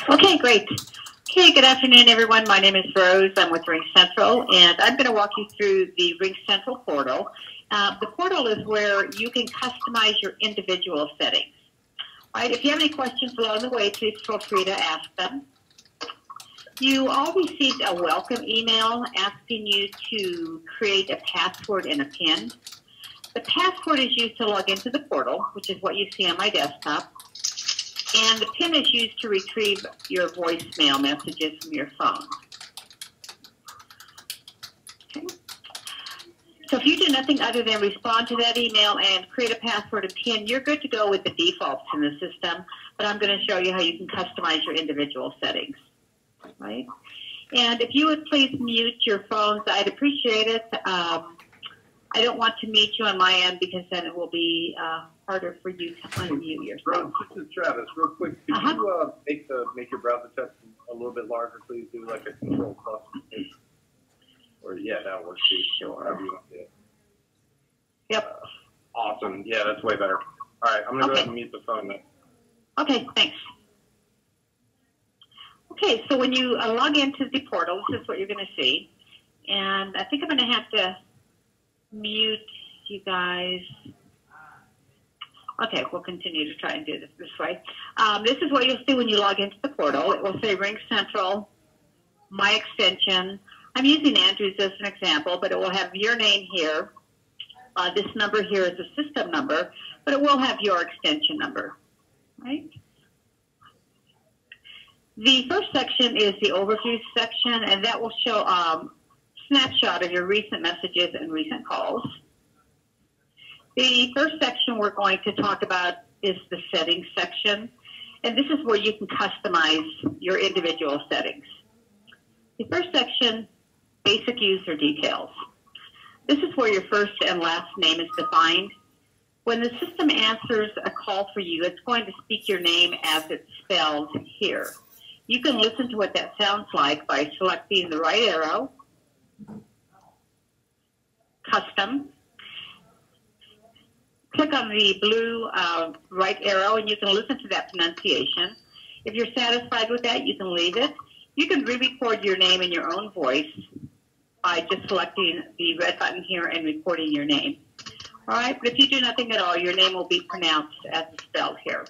Okay, great. Okay, good afternoon, everyone. My name is Rose. I'm with RingCentral, and I'm going to walk you through the RingCentral portal. The portal is where you can customize your individual settings. All right, if you have any questions along the way, please feel free to ask them. You all received a welcome email asking you to create a password and a PIN. The password is used to log into the portal, which is what you see on my desktop. And the PIN is used to retrieve your voicemail messages from your phone. Okay. So if you do nothing other than respond to that email and create a password and PIN, you're good to go with the defaults in the system, but I'm going to show you how you can customize your individual settings. Right? And if you would please mute your phones, I'd appreciate it. I don't want to mute you on my end because then it will be harder for you to unmute yourself. This is Travis. Real quick, could you make your browser text a little bit larger, please? Do like a Control Plus, or yeah, that works too. Sure. However you want to do it. Yep. Awesome. Yeah, that's way better. All right, I'm gonna go ahead and mute the phone now. Okay, thanks. Okay, so when you log into the portal, this is what you're going to see, and I think I'm going to have to mute you guys. Okay, we'll continue to try and do this way. This is what you'll see when you log into the portal. It will say RingCentral, my extension. I'm using Andrew's as an example, but it will have your name here. This number here is a system number, but it will have your extension number, right? The first section is the overview section, and that will show a snapshot of your recent messages and recent calls. The first section we're going to talk about is the settings section, and this is where you can customize your individual settings. The first section, basic user details. This is where your first and last name is defined. When the system answers a call for you, it's going to speak your name as it's spelled here. You can listen to what that sounds like by selecting the right arrow, custom. Click on the blue right arrow and you can listen to that pronunciation. If you're satisfied with that, you can leave it. You can re-record your name in your own voice by just selecting the red button here and recording your name. All right, but if you do nothing at all, your name will be pronounced as it's spelled here.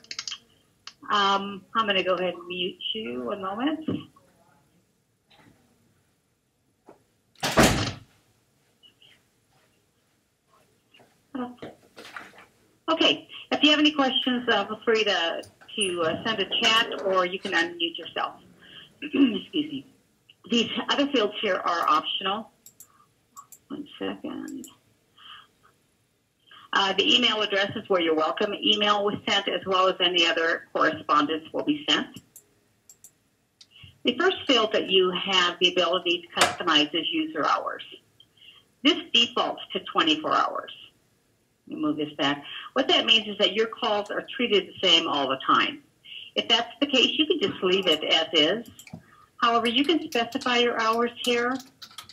I'm going to go ahead and mute you 1 moment. Okay, if you have any questions, feel free to send a chat or you can unmute yourself. Excuse me. These other fields here are optional. 1 second. The email address is where your welcome email was sent, as well as any other correspondence will be sent. The first field that you have the ability to customize is user hours. This defaults to 24 hours. Let me move this back. What that means is that your calls are treated the same all the time. If that's the case, you can just leave it as is. However, you can specify your hours here.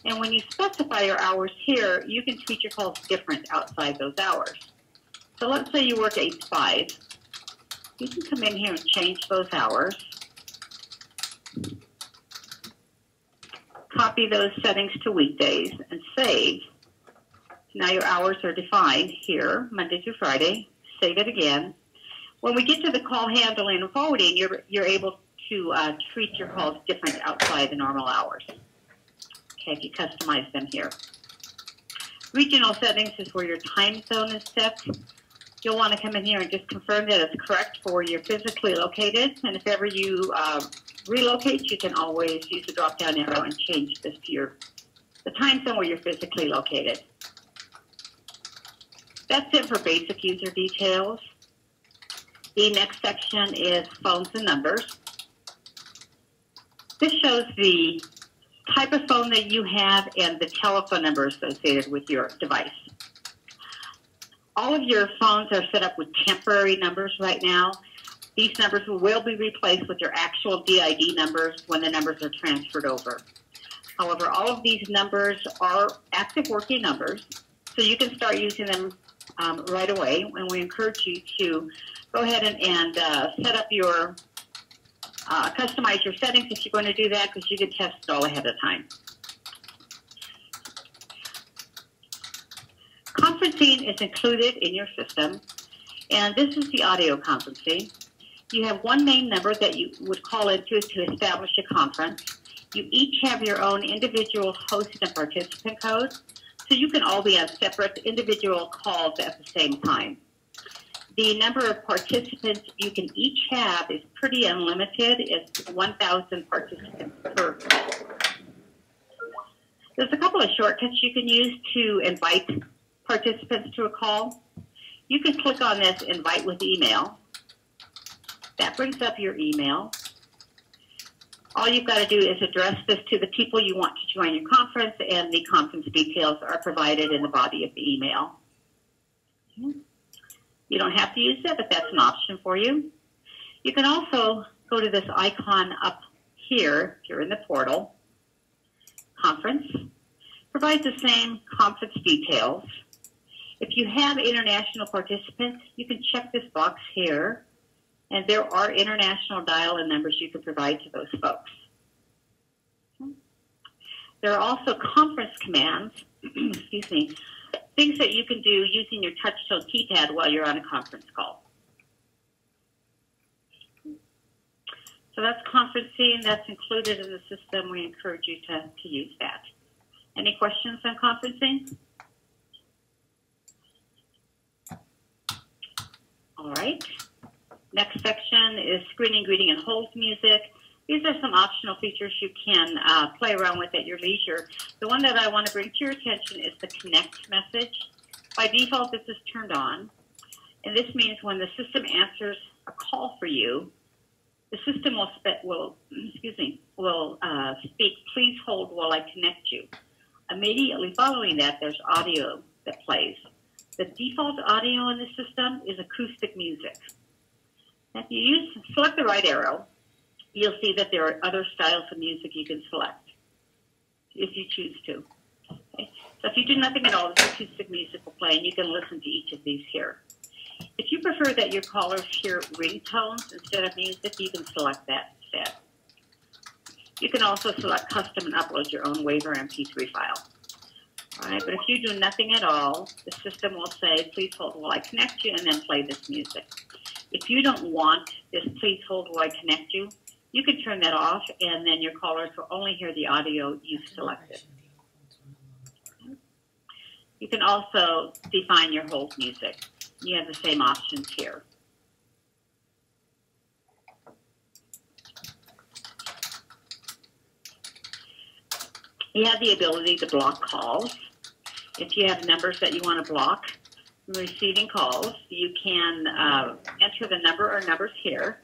And when you specify your hours here, you can treat your calls different outside those hours. So let's say you work 8 to 5. You can come in here and change those hours. Copy those settings to weekdays and save. Now your hours are defined here, Monday through Friday. Save it again. When we get to the call handling and forwarding, you're able to treat your calls different outside the normal hours. Okay, if you customize them here. Regional settings is where your time zone is set. You'll want to come in here and just confirm that it's correct for where you're physically located. And if ever you relocate, you can always use the drop-down arrow and change this to the time zone where you're physically located. That's it for basic user details. The next section is phones and numbers. This shows the type of phone that you have and the telephone number associated with your device. All of your phones are set up with temporary numbers right now. These numbers will be replaced with your actual DID numbers when the numbers are transferred over. However, all of these numbers are active working numbers, so you can start using them right away, and we encourage you to go ahead and set up your customize your settings if you're going to do that, because you can test it all ahead of time. Conferencing is included in your system, and this is the audio conferencing. You have one main number that you would call into to establish a conference. You each have your own individual host and participant code, so you can all be on separate individual calls at the same time. The number of participants you can each have is pretty unlimited. It's 1,000 participants per call. There's a couple of shortcuts you can use to invite participants to a call. You can click on this invite with email. That brings up your email. All you've got to do is address this to the people you want to join your conference, and the conference details are provided in the body of the email. You don't have to use it, but that's an option for you. You can also go to this icon up here if you're in the portal. Conference provides the same conference details. If you have international participants, you can check this box here, and there are international dial-in numbers you can provide to those folks. There are also conference commands, excuse me, things that you can do using your touch-tone keypad while you're on a conference call. So that's conferencing. That's included in the system. We encourage you to use that. Any questions on conferencing? All right. Next section is screening, greeting, and hold music. These are some optional features you can play around with at your leisure. The one that I want to bring to your attention is the connect message. By default, this is turned on. And this means when the system answers a call for you, the system will speak, please hold while I connect you. Immediately following that, there's audio that plays. The default audio in the system is acoustic music. If you select the right arrow, you'll see that there are other styles of music you can select if you choose to. Okay? So if you do nothing at all, this acoustic music will play, and you can listen to each of these here. If you prefer that your callers hear ringtones instead of music, you can select that instead. You can also select custom and upload your own WAV or MP3 file. All right, but if you do nothing at all, the system will say, please hold while I connect you, and then play this music. If you don't want this please hold while I connect you, you can turn that off, and then your callers will only hear the audio you've selected. You can also define your hold music. You have the same options here. You have the ability to block calls. If you have numbers that you want to block from receiving calls, you can enter the number or numbers here,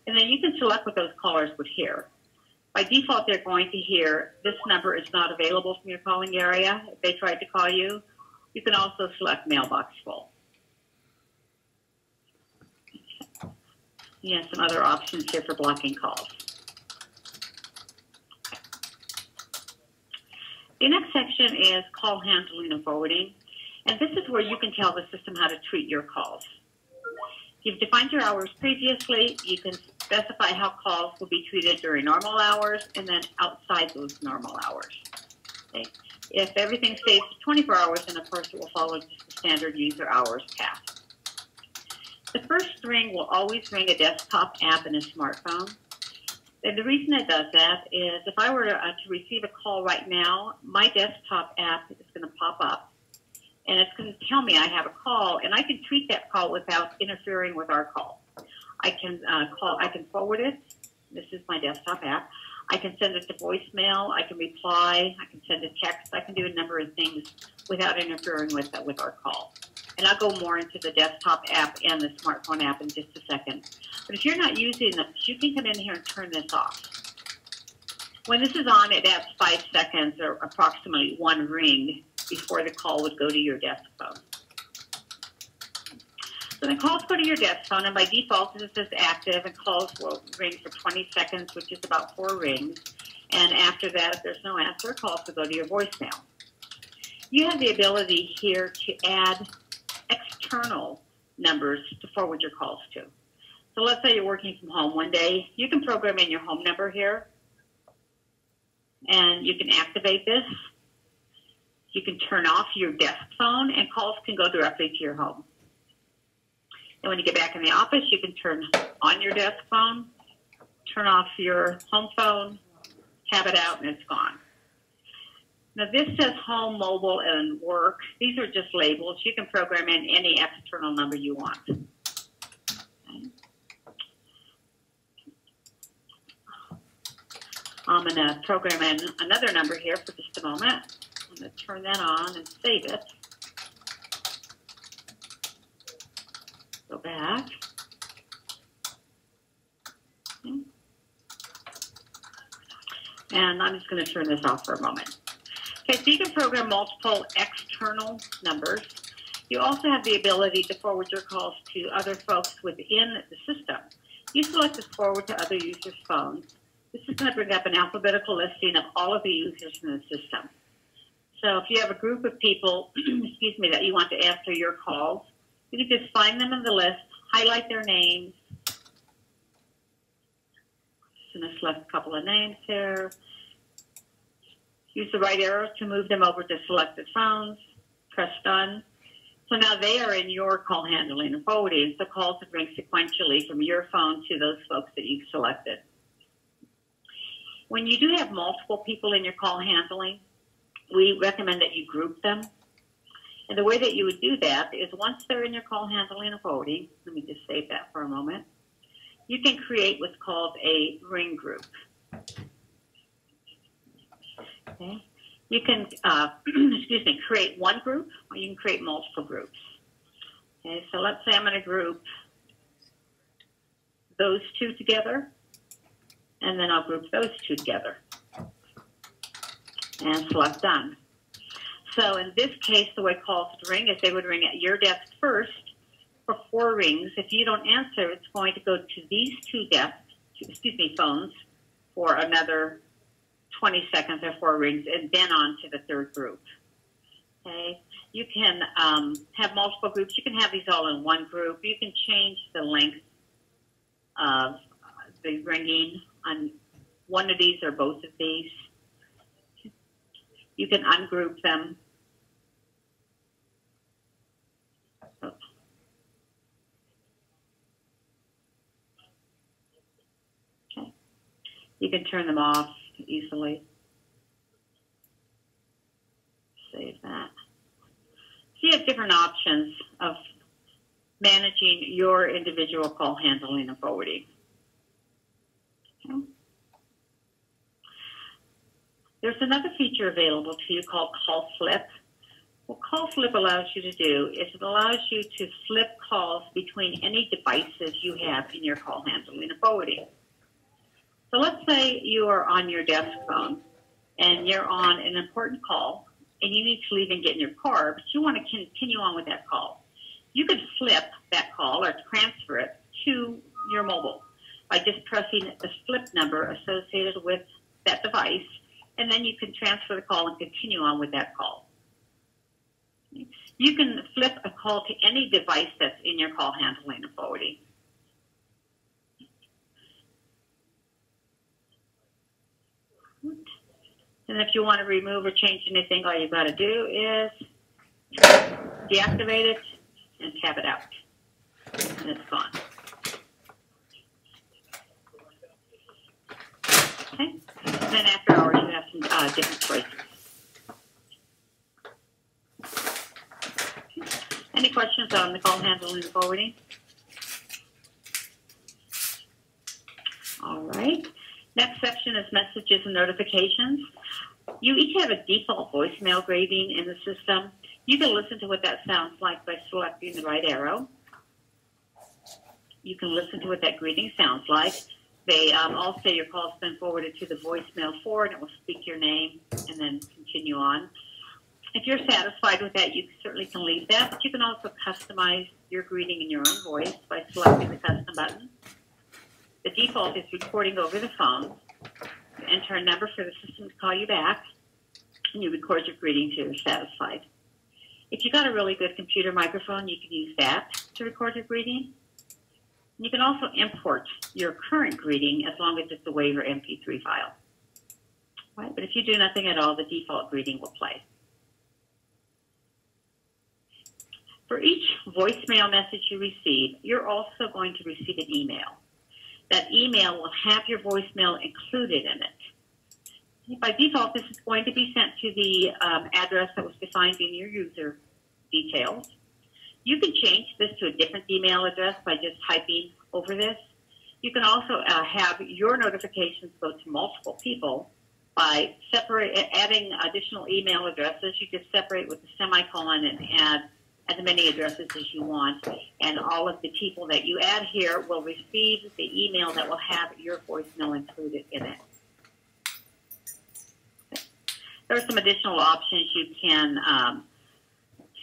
and then you can select what those callers would hear. By default, they're going to hear, this number is not available from your calling area if they tried to call you. You can also select mailbox full. You have some other options here for blocking calls. The next section is call handling and forwarding, and this is where you can tell the system how to treat your calls. You've defined your hours previously. You can specify how calls will be treated during normal hours and then outside those normal hours. Okay. If everything stays 24 hours, then of course it will follow just the standard user hours path. The first ring will always ring a desktop app and a smartphone. And the reason it does that is if I were to receive a call right now, my desktop app is going to pop up, and it's going to tell me I have a call, and I can treat that call without interfering with our call. I can forward it. This is my desktop app. I can send it to voicemail. I can reply. I can send a text. I can do a number of things without interfering with our call. And I'll go more into the desktop app and the smartphone app in just a second. But if you're not using this, you can come in here and turn this off. When this is on, it adds 5 seconds or approximately 1 ring before the call would go to your desk phone. So the calls go to your desk phone, and by default, this is active, and calls will ring for 20 seconds, which is about 4 rings. And after that, if there's no answer, calls will go to your voicemail. You have the ability here to add external numbers to forward your calls to. So let's say you're working from home one day. You can program in your home number here, and you can activate this. You can turn off your desk phone, and calls can go directly to your home. And when you get back in the office, you can turn on your desk phone, turn off your home phone, have it out, and it's gone. Now, this says home, mobile, and work. These are just labels. You can program in any external number you want. Okay. I'm going to program in another number here for just a moment. I'm going to turn that on and save it. Go back. Okay. And I'm just going to turn this off for a moment. Okay, so you can program multiple external numbers. You also have the ability to forward your calls to other folks within the system. You select this forward to other users' phones. This is going to bring up an alphabetical listing of all of the users in the system. So if you have a group of people, excuse me, that you want to answer your calls, you can just find them in the list, highlight their names. I'm going to select a couple of names here. Use the right arrow to move them over to selected phones. Press done. So now they are in your call handling and forwarding. So calls will ring sequentially from your phone to those folks that you've selected. When you do have multiple people in your call handling, we recommend that you group them. And the way that you would do that is once they're in your call handling and forwarding, let me just save that for a moment, you can create what's called a ring group. Okay. You can, excuse me, create one group, or you can create multiple groups. Okay, so let's say I'm going to group those two together, and then I'll group those two together, and select done. So in this case, the way calls would ring is they would ring at your desk first for 4 rings. If you don't answer, it's going to go to these 2 desks, excuse me, phones for another 20 seconds or 4 rings, and then on to the 3rd group. Okay, you can have multiple groups. You can have these all in one group. You can change the length of the ringing on one of these or both of these. You can ungroup them. Okay, you can turn them off easily. Save that. So you have different options of managing your individual call handling and forwarding. Okay. There's another feature available to you called Call Flip. What Call Flip allows you to do is it allows you to flip calls between any devices you have in your call handling and forwarding. So let's say you are on your desk phone and you're on an important call and you need to leave and get in your car, but you want to continue on with that call. You could flip that call or transfer it to your mobile by just pressing the flip number associated with that device, and then you can transfer the call and continue on with that call. You can flip a call to any device that's in your call handling and forwarding. And if you want to remove or change anything, all you've got to do is deactivate it and tab it out. And it's gone. Okay. And then after hours, you have some different choices. Okay. Any questions on the call handling and forwarding? All right. Next section is messages and notifications. You each have a default voicemail grading in the system. You can listen to what that sounds like by selecting the right arrow. You can listen to what that greeting sounds like. They all say your call's been forwarded to the voicemail for, and it will speak your name and then continue on. If you're satisfied with that, you certainly can leave that, but you can also customize your greeting in your own voice by selecting the custom button. The default is recording over the phone. You enter a number for the system to call you back, and you record your greeting till you're satisfied. If you've got a really good computer microphone, you can use that to record your greeting. You can also import your current greeting as long as it's a WAV or MP3 file. Right? But if you do nothing at all, the default greeting will play. For each voicemail message you receive, you're also going to receive an email. That email will have your voicemail included in it. By default, this is going to be sent to the address that was defined in your user details. You can change this to a different email address by just typing over this. You can also have your notifications go to multiple people by adding additional email addresses. You just separate with the semicolon and add as many addresses as you want. And all of the people that you add here will receive the email that will have your voicemail included in it. There are some additional options you can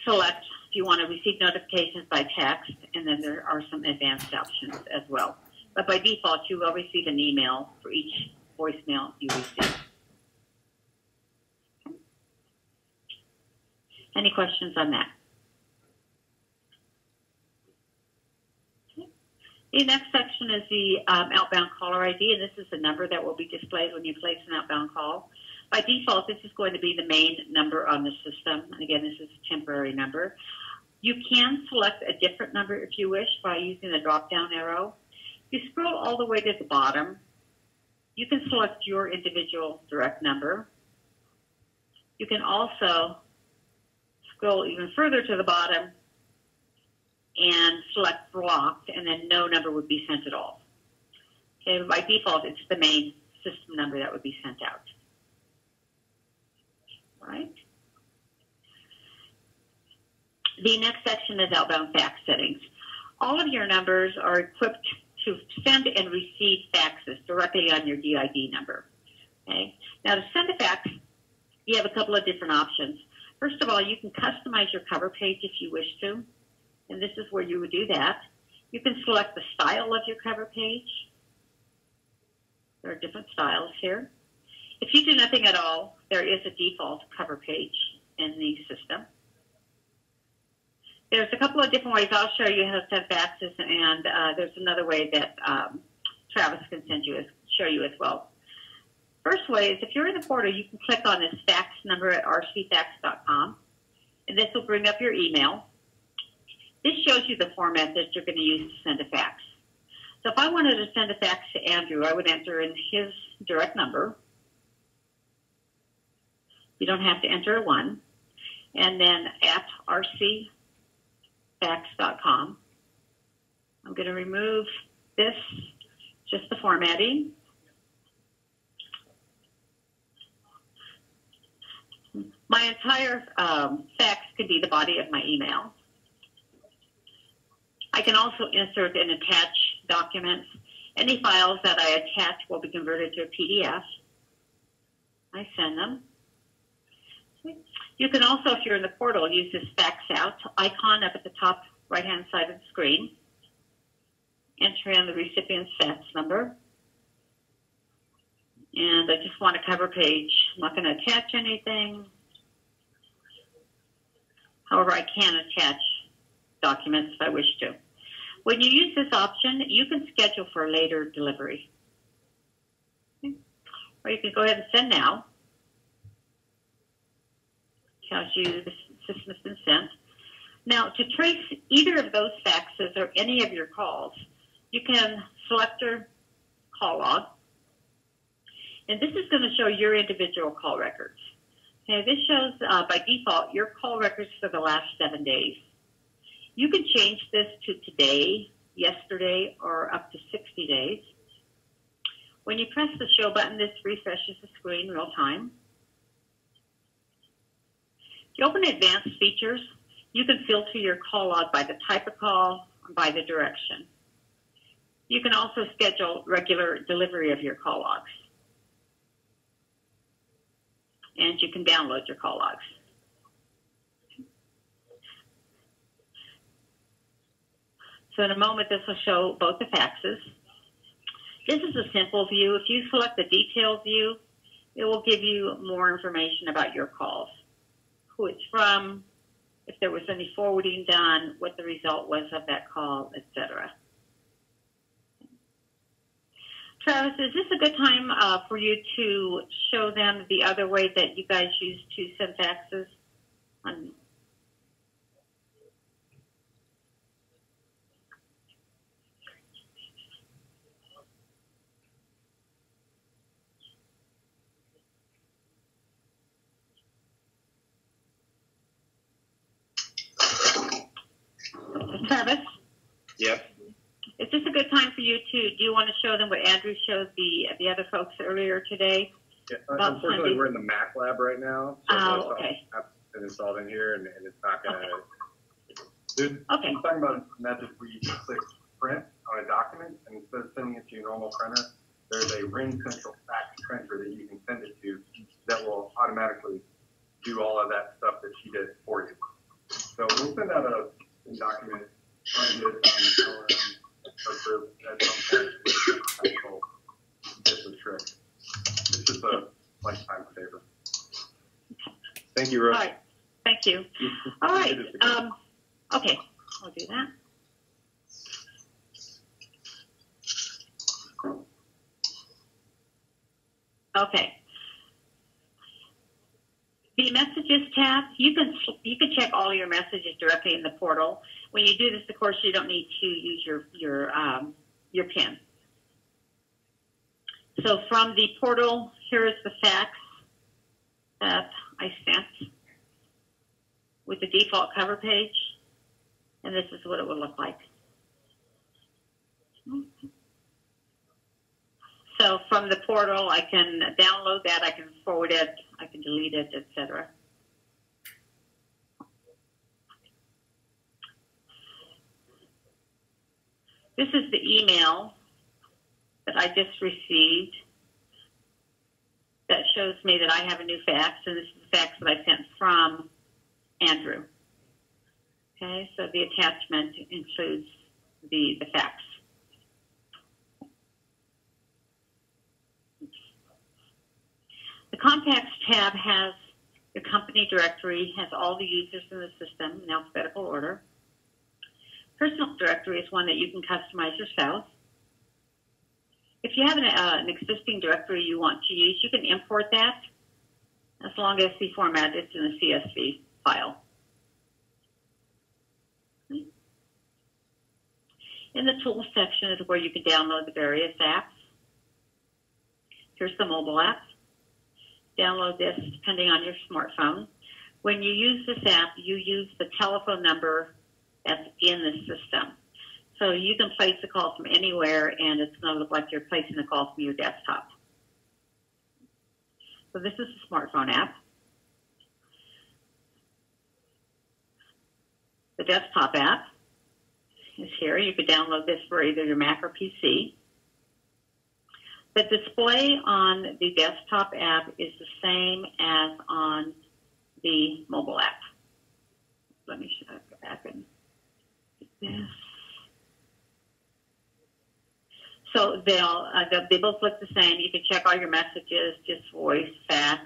select if you want to receive notifications by text, and then there are some advanced options as well. But by default, you will receive an email for each voicemail you receive. Any questions on that? The next section is the outbound caller ID, and this is the number that will be displayed when you place an outbound call. By default, this is going to be the main number on the system. And again, this is a temporary number. You can select a different number if you wish by using the drop-down arrow. If you scroll all the way to the bottom, you can select your individual direct number. You can also scroll even further to the bottom and select blocked, and then no number would be sent at all. Okay, by default, it's the main system number that would be sent out. Right? The next section is outbound fax settings. All of your numbers are equipped to send and receive faxes directly on your DID number. Okay? Now, to send a fax, you have a couple of different options. First of all, you can customize your cover page if you wish to, and this is where you would do that. You can select the style of your cover page. There are different styles here. If you do nothing at all, there is a default cover page in the system. There's a couple of different ways. I'll show you how to send faxes, and there's another way that Travis can show you as well. First way is if you're in the portal, you can click on this fax number at rcfax.com, and this will bring up your email. This shows you the format that you're going to use to send a fax. So if I wanted to send a fax to Andrew, I would enter in his direct number. You don't have to enter a 1. And then at rcfax.com. I'm going to remove this, just the formatting. My entire fax could be the body of my email. I can also insert and attach documents. Any files that I attach will be converted to a PDF. I send them. You can also, if you're in the portal, use this fax out icon up at the top right-hand side of the screen. Enter in the recipient's fax number. And I just want a cover page. I'm not going to attach anything. However, I can attach documents if I wish to. When you use this option, you can schedule for a later delivery. Okay. Or you can go ahead and send now. Tells you the system has been sent. Now, to trace either of those faxes or any of your calls, you can select your call log. And this is going to show your individual call records. Okay, this shows, by default, your call records for the last 7 days. You can change this to today, yesterday, or up to 60 days. When you press the show button, this refreshes the screen real time. If you open advanced features, you can filter your call log by the type of call or by the direction. You can also schedule regular delivery of your call logs. And you can download your call logs. So in a moment, this will show both the faxes. This is a simple view. If you select the detailed view, it will give you more information about your calls, who it's from, if there was any forwarding done, what the result was of that call, etc. Travis, is this a good time for you to show them the other way that you guys use to send faxes? Travis? Yes. Is this a good time for you to, do you want to show them what Andrew showed the other folks earlier today? Yeah, unfortunately, we're in the Mac lab right now, so okay. I've been installed in here, and it's not going to. Okay. Okay. I'm talking about a method where you just click print on a document, and instead of sending it to your normal printer, there's a RingCentral fax printer that you can send it to that will automatically do all of that stuff that she did for you. So we'll send out a document on this at some point with the trick. It's just a lifetime saver. Thank you, Rose. All right. Thank you. All right. Okay. I'll do that. Okay. The messages tab, you can check all your messages directly in the portal. When you do this, of course, you don't need to use your PIN. So from the portal, here is the fax that I sent with the default cover page, and this is what it would look like. So from the portal, I can download that, I can forward it, I can delete it, etc. This is the email that I just received that shows me that I have a new fax, and this is the fax that I sent from Andrew. Okay, so the attachment includes the fax. The Contacts tab has your company directory, has all the users in the system in alphabetical order. Personal directory is one that you can customize yourself. If you have an existing directory you want to use, you can import that as long as the format is in a CSV file. In the Tools section is where you can download the various apps. Here's the mobile app. Download this depending on your smartphone. When you use this app, you use the telephone number that's in the system. So you can place a call from anywhere, and it's going to look like you're placing a call from your desktop. So this is a smartphone app. The desktop app is here. You could download this for either your Mac or PC. The display on the desktop app is the same as on the mobile app. Let me go back and get this. So they both look the same. You can check all your messages, just voice, fax.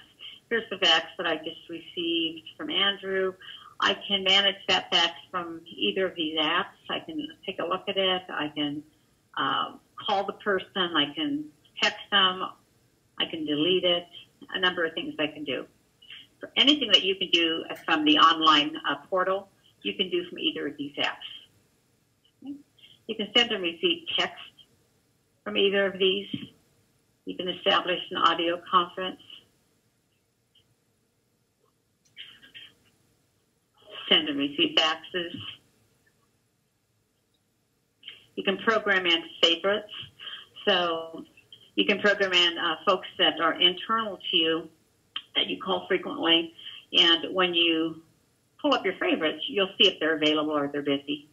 Here's the fax that I just received from Andrew. I can manage that fax from either of these apps. I can take a look at it. I can call the person. I can text them. I can delete it. A number of things I can do. For anything that you can do from the online portal, you can do from either of these apps. Okay. You can send and receive text from either of these. You can establish an audio conference. Send and receive faxes. You can program in favorites. So you can program in folks that are internal to you that you call frequently. And when you pull up your favorites, you'll see if they're available or they're busy.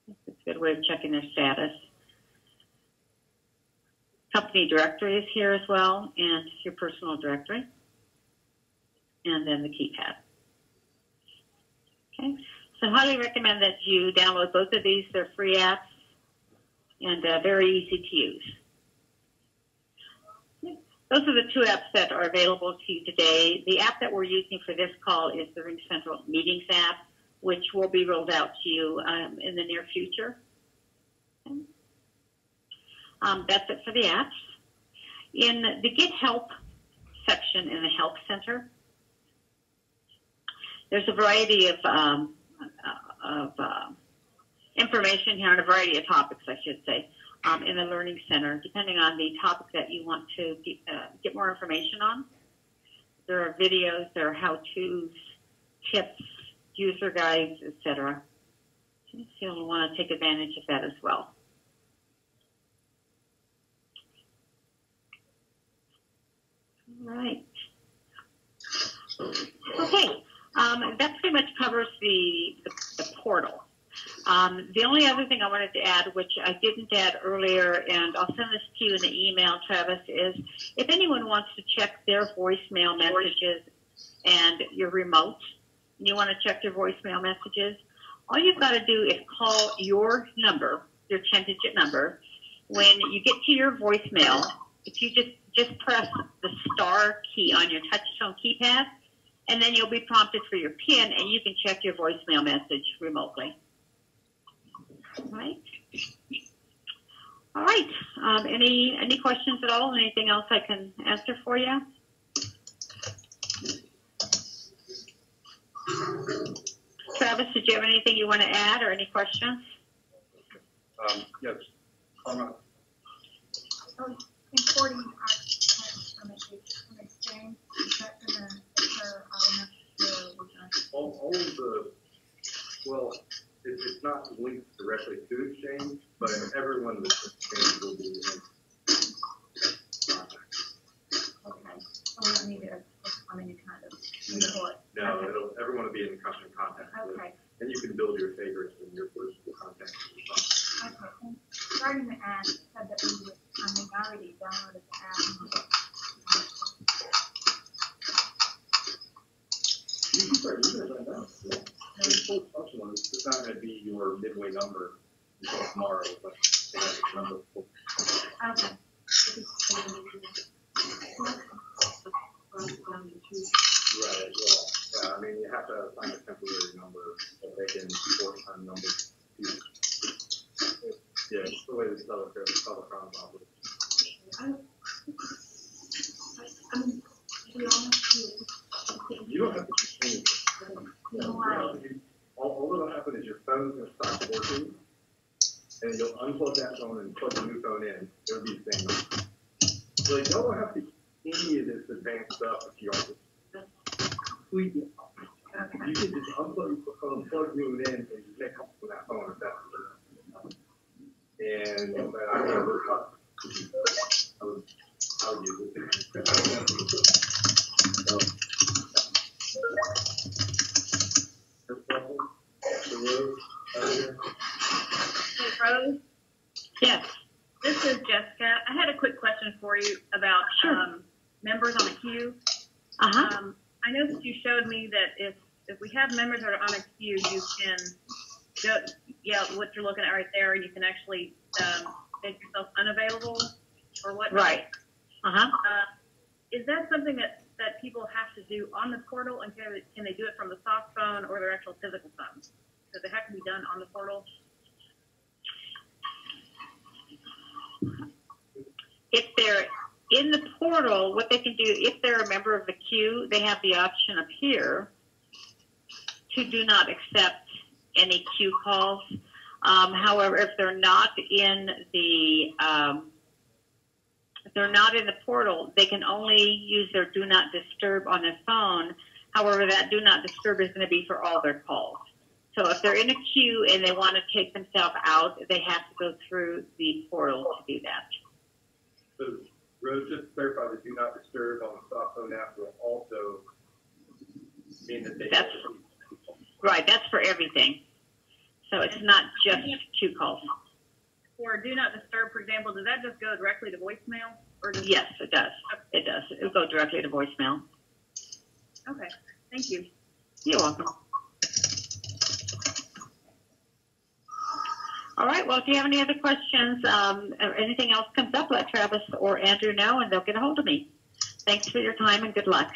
It's a good way of checking their status. Company directory is here as well, and your personal directory. And then the keypad. Okay, so I highly recommend that you download both of these. They're free apps and very easy to use. Those are the two apps that are available to you today. The app that we're using for this call is the RingCentral Meetings app, which will be rolled out to you in the near future. Okay. That's it for the apps. In the Get Help section in the Help Center, there's a variety of information here on a variety of topics, I should say, in the Learning Center, depending on the topic that you want to get more information on. There are videos, there are how-tos, tips, user guides, etc. So you'll want to take advantage of that as well. All right. Okay. That pretty much covers the portal. The only other thing I wanted to add, which I didn't add earlier, and I'll send this to you in the email, Travis, is if anyone wants to check their voicemail messages and your remote, and you want to check your voicemail messages, all you've got to do is call your number, your 10-digit number. When you get to your voicemail, if you just press the star key on your touch-tone keypad, and then you'll be prompted for your PIN, and you can check your voicemail message remotely. All right. All right. Any questions at all? Anything else I can answer for you? Travis, did you have anything you want to add or any questions? Yes. Importing our text from Exchange, is that going to occur automatically? All of the, well, it's not linked directly to Exchange, but everyone that's Exchange will be in contact. Okay. So we don't need to any kind of report. No, okay. Everyone will be in constant contact. Okay. And you can build your favorites and your personal contacts. Okay. And starting the app, you said that we would, I already downloaded the app. You can start using it right now. Yeah. It's not going to be your midway number until tomorrow, but it's number 4. Okay. Right, yeah. I mean, you have to find a temporary number that they can short-term numbers. Yeah, it's the way the telecom operates. You don't have to change it. All that will happen is your phone's going to stop working, and you'll unplug that phone and plug a new phone in. It'll be the same number. So you don't have to any of this advanced stuff if you are completely. Okay. You can just unplug your phone, plug new in, and just make up with that phone if that's and I mean, I would use it. Hey, Rose? Yes. This is Jessica. I had a quick question for you about members on a queue. I know that you showed me that if we have members that are on a queue, you can go, what you're looking at right there, and you can actually make yourself unavailable or whatnot. Right. Is that something that people have to do on the portal, and can they do it from the soft phone or their actual physical phone? Does it have to be done on the portal? If they're in the portal, what they can do, if they're a member of the queue, they have the option up here to do not accept any queue calls. However, if they're not in the portal, they can only use their do not disturb on their phone. However, that do not disturb is going to be for all their calls. So if they're in a queue and they want to take themselves out, they have to go through the portal to do that. So, Rose, just to clarify, the do not disturb on the soft phone app will also mean that they right, that's for everything. So it's not just queue calls. For do not disturb, for example, does that just go directly to voicemail? Or does yes, it does. It does. It'll go directly to voicemail. Okay, thank you. You're welcome. All right, well, if you have any other questions or anything else comes up, let Travis or Andrew know, and they'll get a hold of me. Thanks for your time, and good luck.